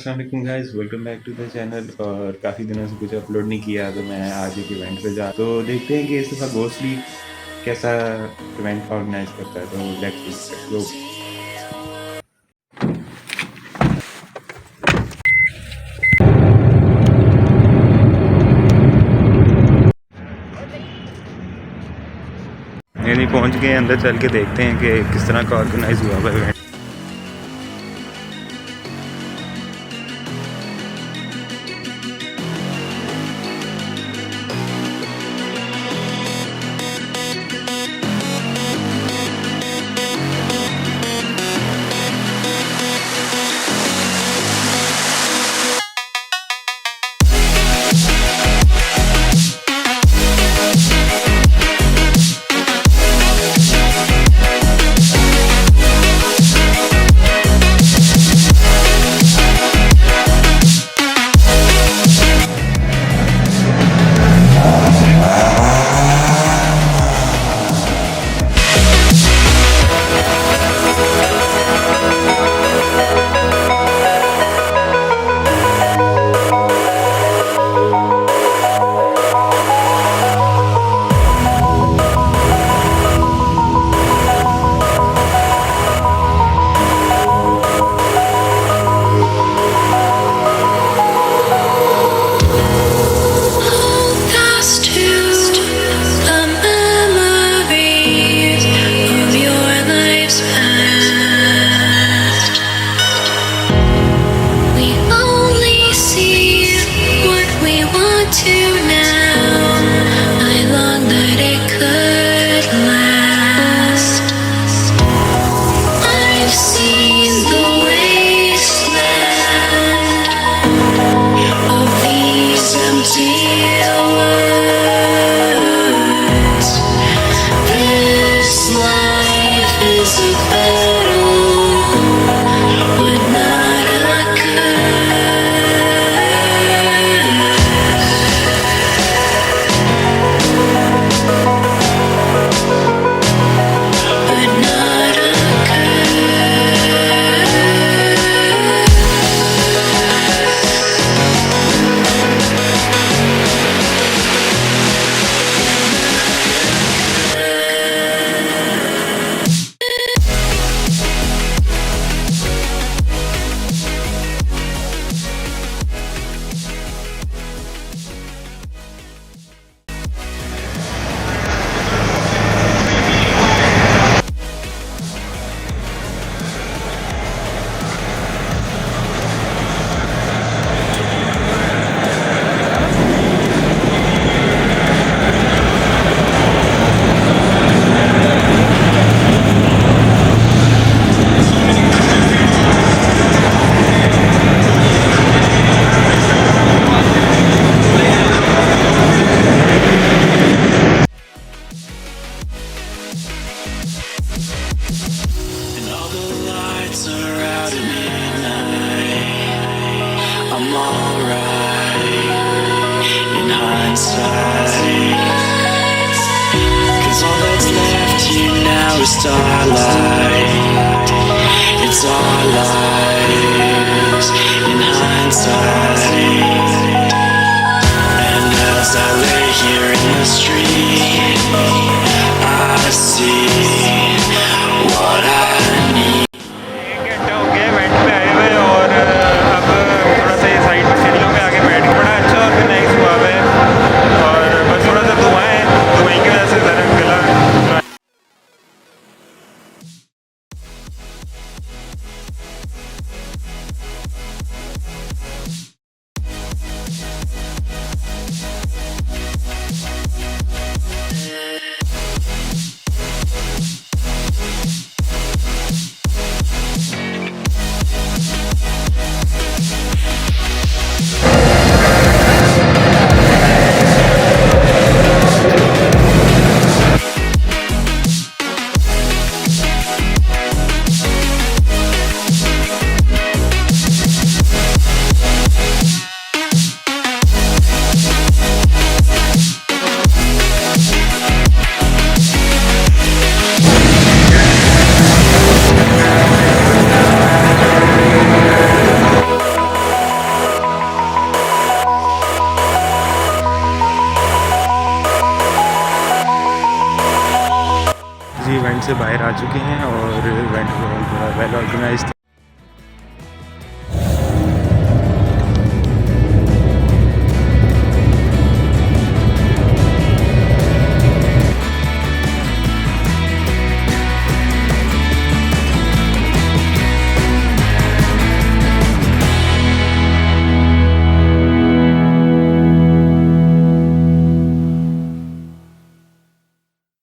अस्सलाम वालेकुम guys, welcome back to the channel. और काफ़ी दिनों से कुछ अपलोड नहीं किया, तो मैं आज एक इवेंट पे जा, तो देखते हैं कि इस दफ़ा घोस्टली कैसा इवेंट ऑर्गेनाइज करता है। तो लेट्स गो। नहीं पहुंच गए, अंदर चल के देखते हैं कि किस तरह का ऑर्गेनाइज हुआ हुआ event. I'm alright in hindsight, 'cause all that's left here now is starlight. It's our lives in hindsight. And as I lay here in the street, I see what I need. Event से बाहर आ चुके हैं और event well organise